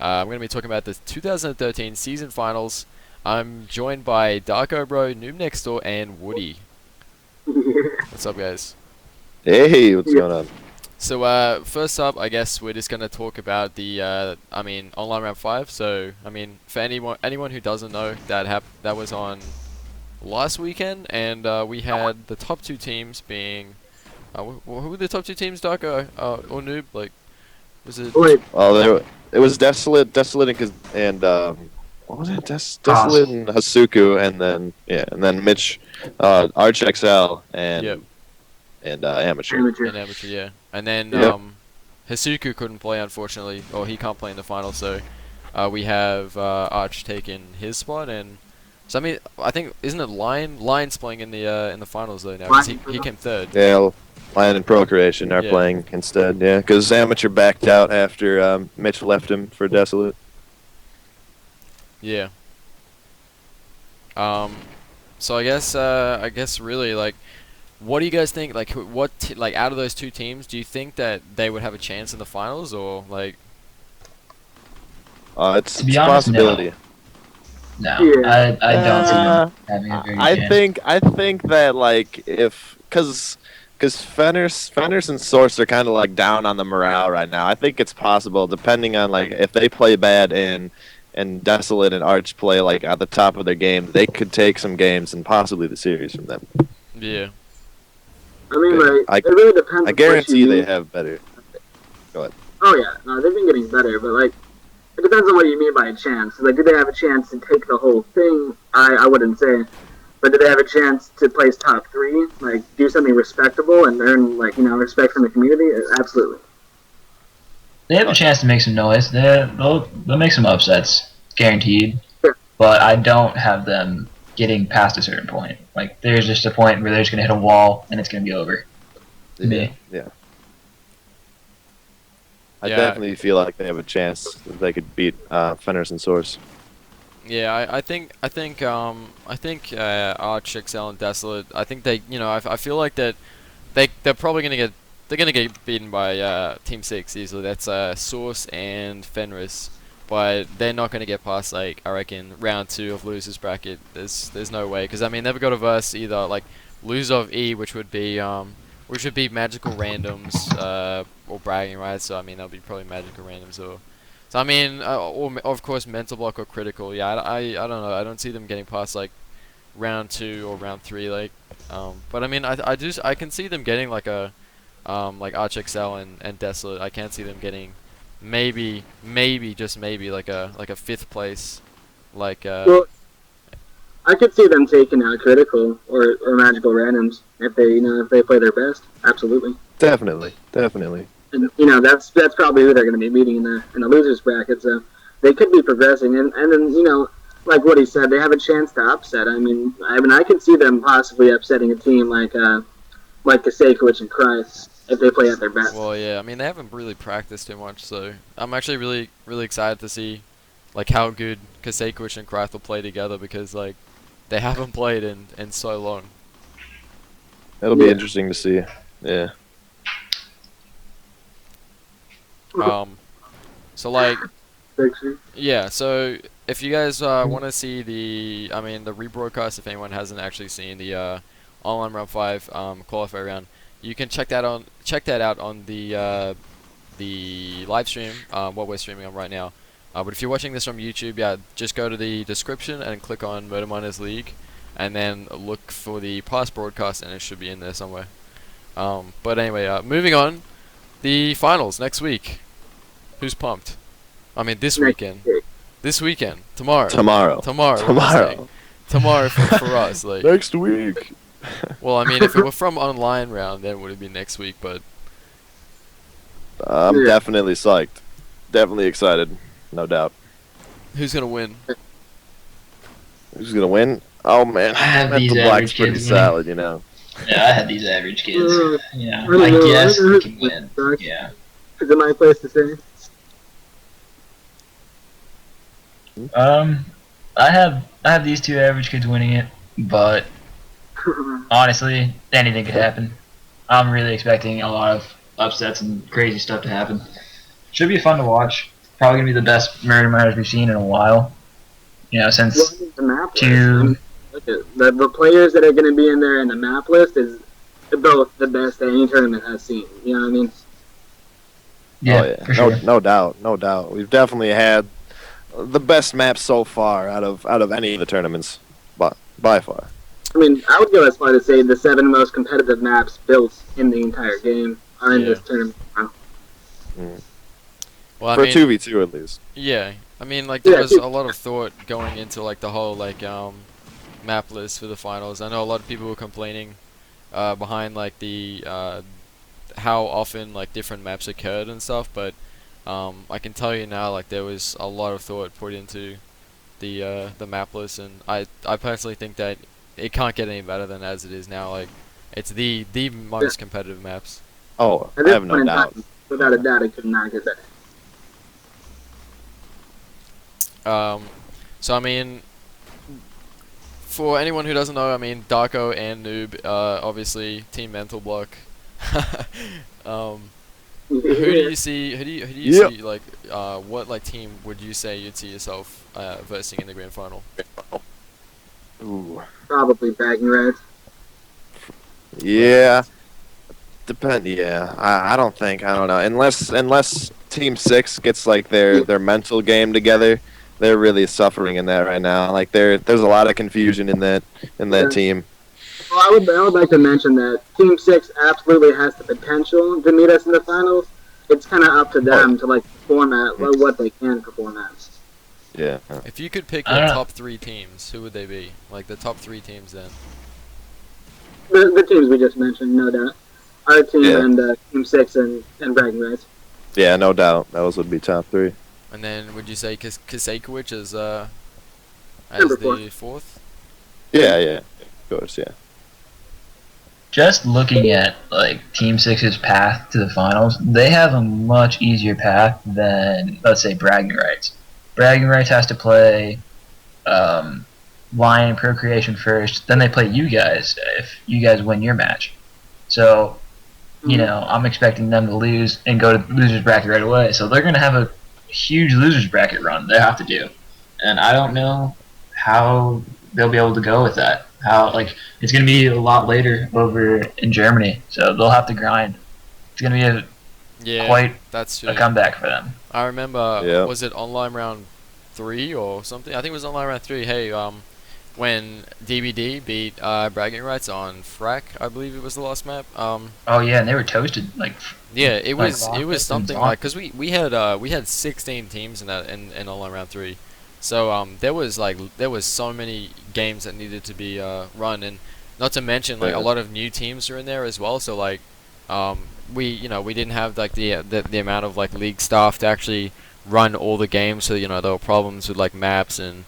I'm going to be talking about the 2013 season finals. I'm joined by Darko Bro, Noob Next Door, and Woody. What's up, guys? Hey, what's Yeah. going on? So, first up, I guess we're just going to talk about the, online round 5. So, for anyone who doesn't know, that was on last weekend, and we had the top two teams being, who were the top two teams, Darko, or Noob? Like, was it? Wait, Well, it was Desolate and what was it? Desolate and Hasuku, and then Mitch, Arch XL Yep. and Amateur. amateur. An amateur, yeah. And then Yep. Hisuku couldn't play, unfortunately, or he can't play in the final. So we have Arch taking his spot, and so I think isn't it Lion's playing in the finals though now because he came third. Yeah, Lion and Procreation are Yeah. playing instead. Yeah, because Amateur backed out after Mitch left him for Desolate. Yeah. So I guess really like, what do you guys think? Like, like out of those two teams, do you think that they would have a chance in the finals, or like? It's To be it's a honest, no. possibility. No, Yeah. I don't see Uh, them having a very I good chance. think that like because Fenners and Source are kind of like down on the morale right now. I think it's possible, depending on like if they play bad and Desolate and Arch play like at the top of their game, they could take some games and possibly the series from them. Yeah. I mean, like, I- it really depends. I on what guarantee you they mean. have better. Oh yeah, no, they've been getting better, but like, it depends on what you mean by a chance. Like, do they have a chance to take the whole thing? I wouldn't say, but do they have a chance to place top 3? Like, do something respectable and earn respect from the community? Absolutely. They have a chance to make some noise. They'll make some upsets, guaranteed. Sure. But I don't have them getting past a certain point. Like, there's just a point where they're just gonna hit a wall and it's gonna be over. To me. Yeah. I Yeah. definitely feel like they have a chance that they could beat Fenners and Source. Yeah, I think Arch, XL, and Desolate. I think they, I feel like that they're probably gonna get beaten by Team 6 easily. That's Source and Fenris, but they're not gonna get past, like, I reckon, round 2 of losers bracket. There's no way, because they've got to verse either like loser of E, which would be magical randoms or bragging rights. So that'll be probably magical randoms or. So or of course mental block or critical. Yeah, I don't know. I don't see them getting past like round 2 or round 3. Like, but I can see them getting like a like Arch XL and Desolate. I can't see them getting maybe just maybe like a 5th place. Like Well, I could see them taking out critical or magical randoms if they play their best. Absolutely. Definitely. And that's probably who they're going to be meeting in the losers bracket. So they could be progressing, and then like what he said, they have a chance to upset. I could see them possibly upsetting a team like Kasekowicz and Christ if they play at their best. Well, yeah. They haven't really practiced too much, so I'm actually really excited to see like how good Kasekowicz and Kraft will play together, because like they haven't played in so long. It'll be Yeah. interesting to see. Yeah. So like, Picture. yeah. So if you guys want to see the rebroadcast, if anyone hasn't actually seen the online round 5 qualifier round, you can check that out on the live stream, what we're streaming on right now. But if you're watching this from YouTube, yeah, just go to the description and click on Murder Miners League, and then look for the past broadcast, and it should be in there somewhere. But anyway, moving on, the finals next week. Who's pumped? This weekend. This weekend. Tomorrow. Tomorrow. Tomorrow for us. Like, Next week. well, if it were from online round, then it would have been next week. But I'm Yeah. definitely psyched. Definitely excited. No doubt. who's gonna win? Who's gonna win? Oh man, I have these Mental Black's average pretty kids winning. solid, you know. Yeah, I had these average kids. Yeah, I don't I know. guess I don't we know. can win. Sucks. Yeah. Is it my place to say? I have these two average kids winning it, but honestly, anything could happen. I'm really expecting a lot of upsets and crazy stuff to happen. Should be fun to watch. probably gonna be the best Murder Miners we've seen in a while. You know, since The map list. two. Look at the players that are going to be in there in the map list is both the best that any tournament has seen. You know what I mean? Yeah, Oh, yeah. for sure. No doubt, no doubt. We've definitely had the best maps so far out of any of the tournaments, by far. I mean, I would go as far to say the 7 most competitive maps built in the entire game are in Yeah. this tournament. Well, I For mean, 2v2 at least. yeah. I mean, like there Yeah, was dude. a lot of thought going into like the whole like map list for the finals. I know a lot of people were complaining behind like the how often like different maps occurred and stuff, but I can tell you now like there was a lot of thought put into the map list, and I personally think that it can't get any better than as it is now. Like it's the most competitive maps. Oh, At I this have no point in doubt. time, without a doubt, it could not get better. So I mean, for anyone who doesn't know, I mean Darko and Noob, obviously Team Mental Block. Who do you see? Who do you Yep. see? Like, what like team would you say you'd see yourself versing in the grand final? Ooh. Probably bragging rights. Yeah. Yeah. I don't know. Unless Team 6 gets like their mental game together, they're really suffering in that right now. Like there's a lot of confusion in that Yeah. team. Well, I would like to mention that Team 6 absolutely has the potential to meet us in the finals. It's kind of up to them to like perform at what they can perform at. Yeah. If you could pick I the don't know. top 3 teams, who would they be? Like the top 3 teams then. The teams we just mentioned, no doubt. Our team Yeah. and Team 6 and bragging rights. Yeah, no doubt. Those would be top 3. And then would you say Kasejkovic as Number the 4th? Yeah, of course, yeah. Just looking at like Team 6's path to the finals, they have a much easier path than, let's say, Bragging Rights. Bragging Rights has to play Lion Procreation first, then they play you guys if you guys win your match. So, you know, I'm expecting them to lose and go to losers bracket right away. So they're going to have a huge losers bracket run they have to do, and I don't know how they'll be able to go with that. How, like, it's going to be a lot later over in Germany, so they'll have to grind. It's going to be Yeah, quite that's true. a comeback for them. I remember, Yeah. was it online round 3 or something? I think it was online round 3. Hey, when DBD beat Bragging Rights on Frack, I believe it was the last map. Oh yeah, and they were toasted. Like, Yeah, it Like was Rockets and something Zonk. like, cause we had 16 teams in that in online round 3, so there was so many games that needed to be run, and not to mention like Yeah. a lot of new teams are in there as well. So like we didn't have like the amount of like league staff to actually run all the games, so there were problems with like maps and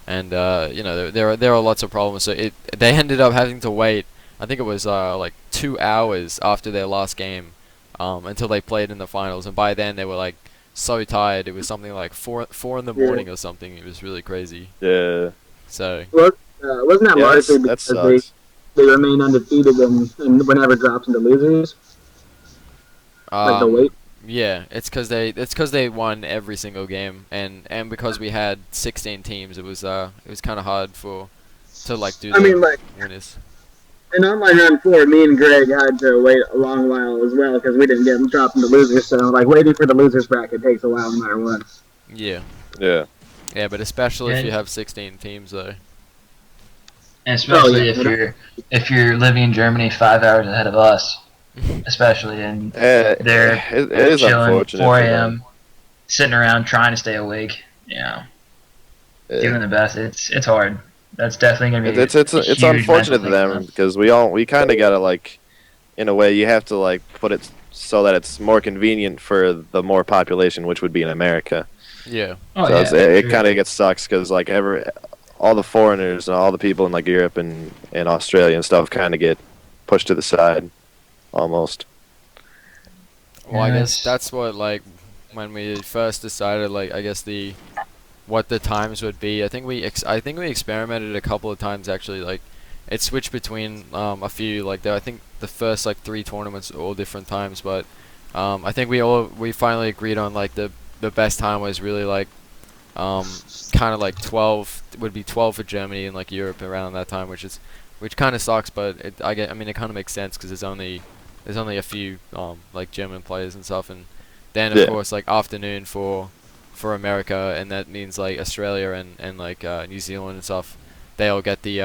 there are lots of problems. So they ended up having to wait. I think it was like 2 hours after their last game. Until they played in the finals, and by then they were like so tired. It was something like four in the morning or something. It was really crazy. Yeah. So Well, wasn't that Yeah, largely that because sucks. they remain undefeated and whenever drops into losers? Like the weight? yeah, it's because they won every single game, and because we had 16 teams, it was kind of hard to like do I mean, like, winners. in online round 4, me and Greg had to wait a long while as well because we didn't get them dropped into losers. So, like, waiting for the losers bracket takes a while no matter what. Yeah, Yeah. but especially if Yeah. you have 16 teams though. and especially yeah. if you're living in Germany 5 hours ahead of us, especially, and they're It is chilling unfortunate. 4 for them. a.m. sitting around trying to stay awake. Yeah. Doing the best. It's hard. That's definitely gonna be. It's a huge unfortunate to mental thing them because we kind of gotta like, in a way, you have to like put it so that it's more convenient for the more population, which would be in America. Yeah, Oh, So yeah, it sure. kind of gets sucks because like all the foreigners and all the people in like Europe and Australia and stuff kind of get pushed to the side, almost. well, I Yeah, guess it's- that's what like when we first decided like I guess what the times would be. I think we experimented a couple of times actually. Like it switched between a few. Like I think the first like 3 tournaments were all different times, but I think we finally agreed on like the the best time was really like kind of like 12 would be 12 for Germany and like Europe around that time, which kind of sucks, but I mean it kind of makes sense because there's only a few like German players and stuff, and then of Yeah. course like afternoon for America, and that means like Australia and like New Zealand and stuff. They all get the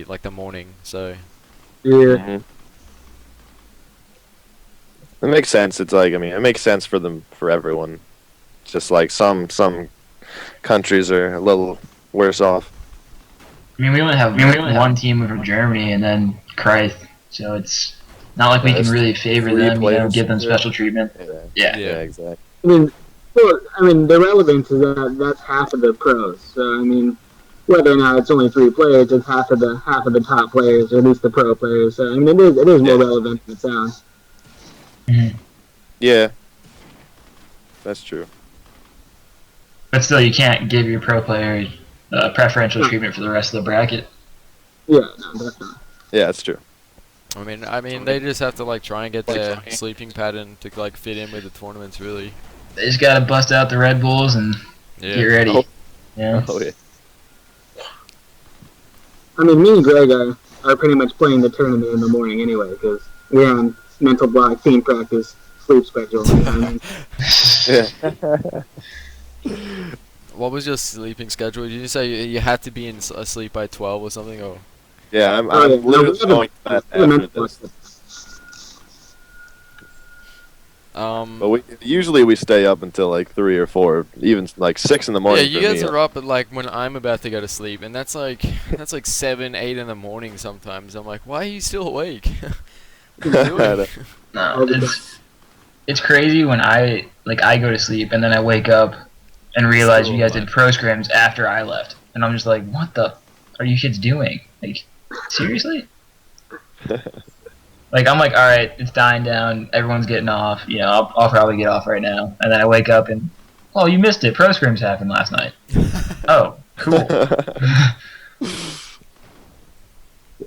like the morning, so Yeah. Mhm. It makes sense. It's like, I mean, it makes sense for them, for everyone. Just like some countries are a little worse off. I mean, we only have one team from Germany, and then Christ, so it's not like we can That's really favor 3 them, players. give them Yeah. special treatment. Yeah. Yeah, exactly. I mean, the relevance is that's half of the pros. So I mean, whether or not it's only 3 players, it's half of the top players, or at least the pro players. So I mean, it is more Yeah. relevant than it sounds. Yeah, that's true. But still, you can't give your pro player preferential treatment for the rest of the bracket. Yeah, no, definitely. Yeah, that's true. I mean they just have to like try and get their sleeping pattern to like fit in with the tournaments really. They just gotta bust out the Red Bulls and get ready. Oh. Yeah. Oh yeah. I mean, me and Greg are pretty much playing the tournament in the morning anyway, because we're on mental block, team practice, sleep schedule. You know what I mean? Yeah. What was your sleeping schedule? Did you say you had to be asleep by 12 or something? Or Yeah, I'm Oh, yeah. literally going to bed we have a after mental this. block. But usually we stay up until like 3 or 4, even like 6 in the yeah, morning. you for guys me. are up at like when I'm about to go to sleep, and that's like 7, 8 in the morning sometimes. I'm like, why are you still awake? What are you doing? No, it's crazy when I go to sleep and then I wake up and realize you guys did pro scrims after I left, and I'm just like, what the are you kids doing? Like, seriously? Like, I'm like, all right, it's dying down, everyone's getting off. You know, I'll probably get off right now, and then I wake up and, oh, you missed it. Pro scrims happened last night. Oh, cool.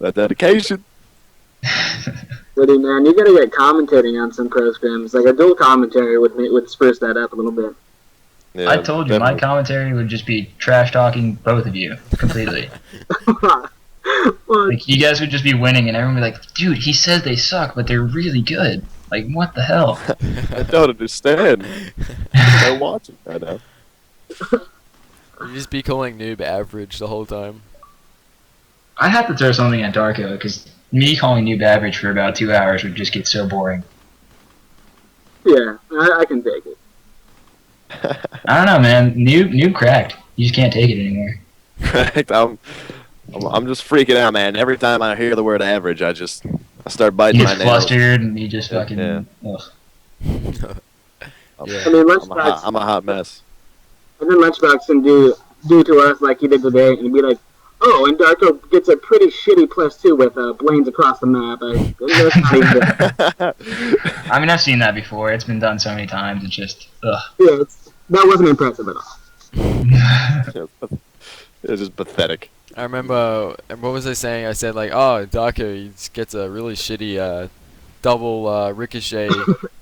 That dedication. Really, man, you gotta get commentating on some pro scrims. Like a dual commentary would spruce that up a little bit. Yeah, I told you, my definitely. commentary would just be trash talking both of you completely. Well, Like, you guys would just be winning, and everyone would be like, dude, he says they suck, but they're really good. Like, what the hell? I don't understand. I'm watching right now. You just be calling noob average the whole time. I have to throw something at Darko, because me calling noob average for about 2 hours would just get so boring. yeah, I can take it. I don't know, man. Noob cracked. You just can't take it anymore. Correct. I'm just freaking out, man. Every time I hear the word average, I start He biting my gets nails. flustered, and he just fucking... Yeah. Ugh. Yeah. I mean, Lunchbox, I'm a hot mess. and then Lunchbox can do to us like he did today, and be like, oh, and Darko gets a pretty shitty +2 with Blaine's across the map. That's not even good. I mean, I've seen that before. It's been done so many times. It's just... Ugh. Yeah, that wasn't impressive at all. It's just pathetic. I remember, what was I saying? I said like, oh, Darko he gets a really shitty double ricochet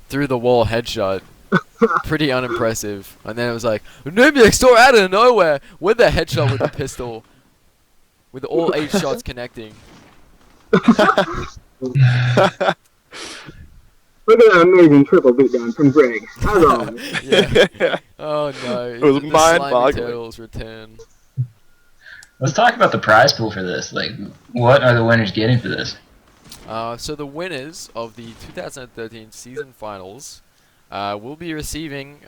through the wall headshot. Pretty unimpressive. And then it was like, Nubius door out of nowhere with the headshot with the pistol. With all 8 shots connecting. Look at that amazing triple beatdown from Greg. As always. Yeah. Oh no. It was the slimy mind-boggling. turtles return. Let's talk about the prize pool for this. Like, what are the winners getting for this? So the winners of the 2013 season finals will be receiving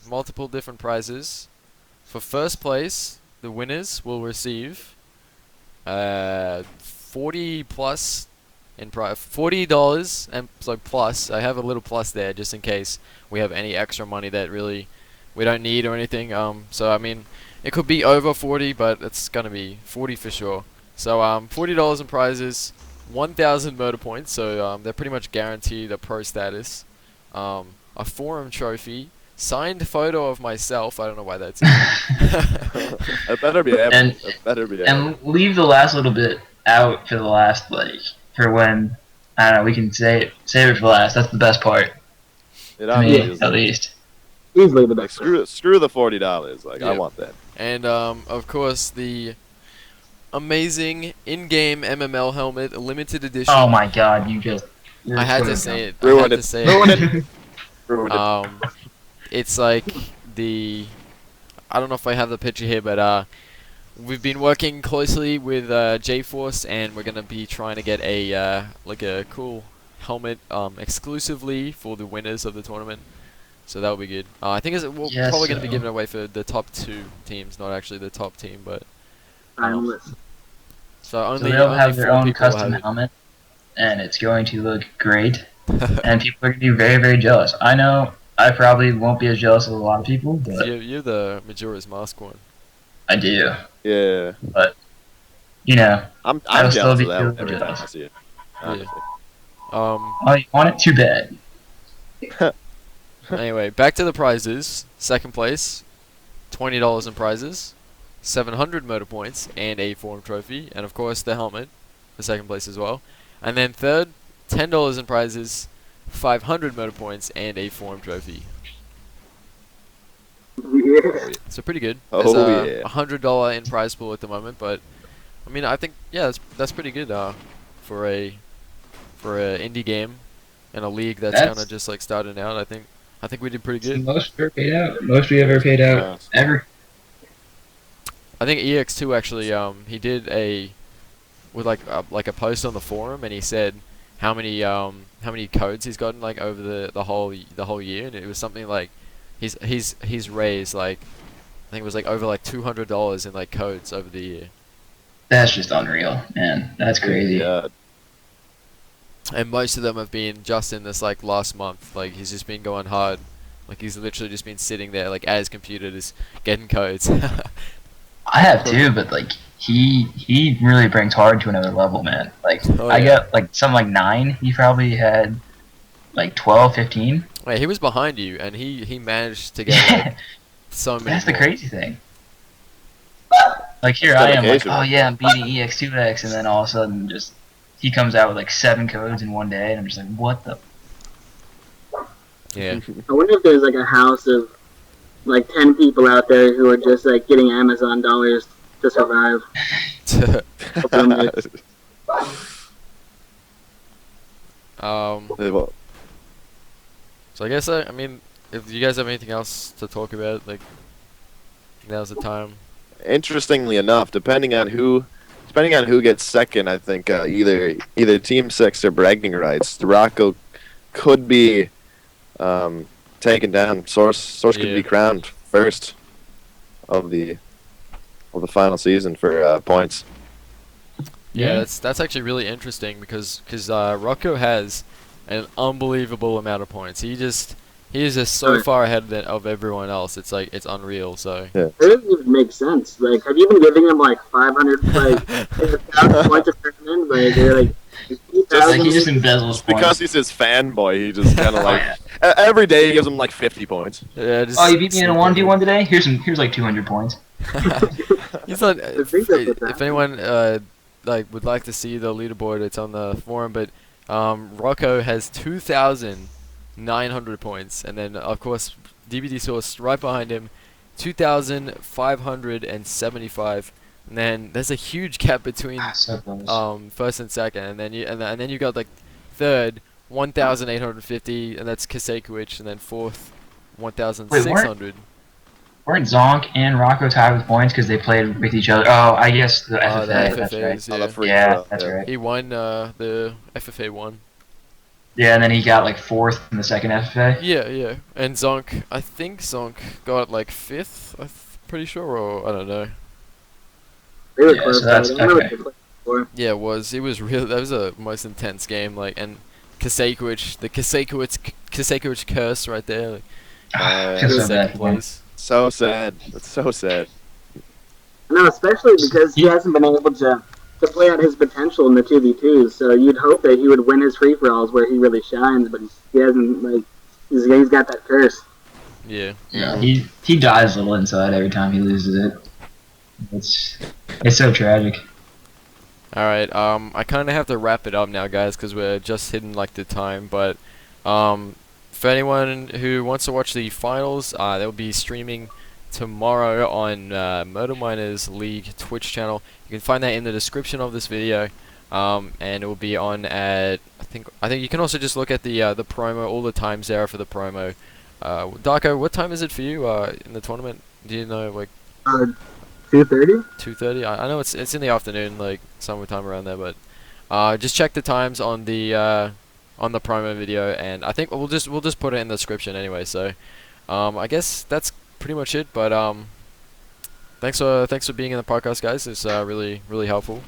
multiple different prizes. For first place, the winners will receive 40 plus in prize, $40 and so plus. I have a little plus there just in case we have any extra money that really we don't need or anything. So I mean, it could be over 40, but it's gonna be 40 for sure. So $40 in prizes, 1,000 murder points. So they're pretty much guaranteed a pro status. A forum trophy, signed photo of myself. I don't know why that's. It better be average. And- It better be average. And leave the last little bit out for the last, like, for when, I don't know, we can save it for last. That's the best part, It to me, obviously is. at least. Easily the Like best. player. screw the $40. Like I Yeah. want that. And of course the amazing in-game MML helmet, limited edition. Oh my God, you're I had so to say it. I Ruined had it. to say Ruined it. it. Ruined it. It's like the. I don't know if I have the picture here, but we've been working closely with JForce, and we're gonna be trying to get a like a cool helmet exclusively for the winners of the tournament. So that will be good. I think we're Yes, probably gonna be so- giving away for the top 2 teams, not actually the top team, but Finalists. so only So they'll only have their 4 own people will custom have helmet, and it's going to look great. it. And people are going to be very, very jealous. I know I probably won't be as jealous as a lot of people, but You're the Majora's Mask one. I do. Yeah. You know, I'm I'll still jealous be of that feeling every time I jealous. see it. Honestly. Um. oh, you want it? Too bad. Anyway, back to the prizes. Second place, $20 in prizes, 700 motor points, and a forum trophy, and of course the helmet, for second place as well. And then third, $10 in prizes, 500 motor points, and a forum trophy. Yeah. So pretty good. Oh, There's yeah. a $100 in prize pool at the moment, but I mean I think that's pretty good for a indie game and a league that's That's- kind of just like starting out. I think we did pretty It's the good. most we ever paid out. Most we ever paid out Yeah. ever. I think EX2 actually he did a with like a post on the forum, and he said how many codes he's gotten like over the whole year, and it was something like he's raised like I think it was like over like $200 in like codes over the year. That's just unreal, man. That's crazy. Yeah. And most of them have been just in this like last month. Like he's just been going hard. Like he's literally just been sitting there like at his computer just getting codes. I have too, but like he really brings hard to another level, man. Like Oh, I yeah. got like something like 9. He probably had like 12, 15. Wait, he was behind you, and he managed to get like so many. That's the more. crazy thing. Like here I am, like, dedication. oh yeah, I'm beating EX2X, and then all of a sudden just he comes out with like 7 codes in one day, and I'm just like, what the? Yeah. I wonder if there's like a house of like 10 people out there who are just like getting Amazon dollars to survive. So I guess I mean, if you guys have anything else to talk about, like now's the time. Interestingly enough, depending on who gets second, I think either Team 6 or bragging rights, Rocco could be taken down. Source could Yeah. be crowned first of the final season for points. Yeah, that's actually really interesting because Rocco has an unbelievable amount of points. He is just so Right. far ahead of everyone else. It's like it's unreal. So It doesn't even make sense. Like, have you been giving him like 500, like 1,000 points a tournament? Like, they're like, Like he just embezzles Because points. he's his fanboy, he just kind of Oh, like yeah. every day he gives him like 50 points. yeah, just Oh, you beat me in a sneak 1v1 today? Here's like 200 points. He's on. think that's what's If happening. anyone like would like to see the leaderboard, it's on the forum. But Rocco has 2,900 points, and then of course DVD Source right behind him, 2,575. And then there's a huge gap between So close. first and second, and then you got like third 1,850, and that's Kasekuich, and then fourth 1,600. Weren't Zonk and Rocco tied with points because they played with each other? Oh, I guess the FFA. The That's FFAs, right. On the free Yeah, throw, that's yeah. right. He won the FFA one. Yeah, and then he got like 4th in the second FFA. Yeah. And Zonk, I think Zonk got like 5th, pretty sure, or I don't know. They were Yeah, close. so that's- I remember okay. they played before. Yeah, it was really, that was a most intense game, like, and Kasekuich, the Kasekuich curse right there, like, I feel so bad second for him. place. So sad. That's so sad. No, especially because he hasn't been able to play out his potential in the 2v2s. So you'd hope that he would win his free for alls where he really shines, but he hasn't. Like he's got that curse. Yeah. Yeah, he dies a little inside every time he loses it. It's so tragic. Alright, I kind of have to wrap it up now, guys, because we're just hitting, like, the time, but, for anyone who wants to watch the finals, they'll be streaming tomorrow on Murder Miners League Twitch channel. You can find that in the description of this video, and it will be on at I think you can also just look at the promo, all the times there for the promo. Darko, what time is it for you in the tournament? Do you know, like 2:30. 2:30? I know it's in the afternoon, like summertime around there, but just check the times on the promo video, and I think we'll just put it in the description anyway. So I guess that's pretty much it. But thanks for being in the podcast, guys. It's really helpful.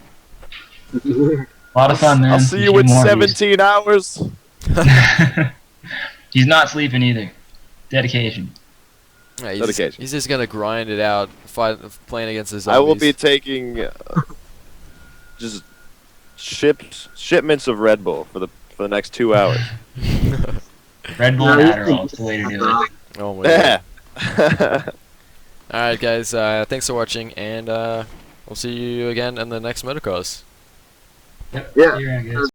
A lot of fun, man. I'll see We you should in do more of these. 17 hours. He's not sleeping either. Dedication. Yeah, Dedication. he's just gonna grind it out, playing against the I will be zombies. taking just shipments of Red Bull for the next 2 hours. Red Bull and Adderall is the way to do it. Oh my god. Yeah. Alright guys, thanks for watching, and we'll see you again in the next MurderCast. Yep. Yeah. See you around, guys.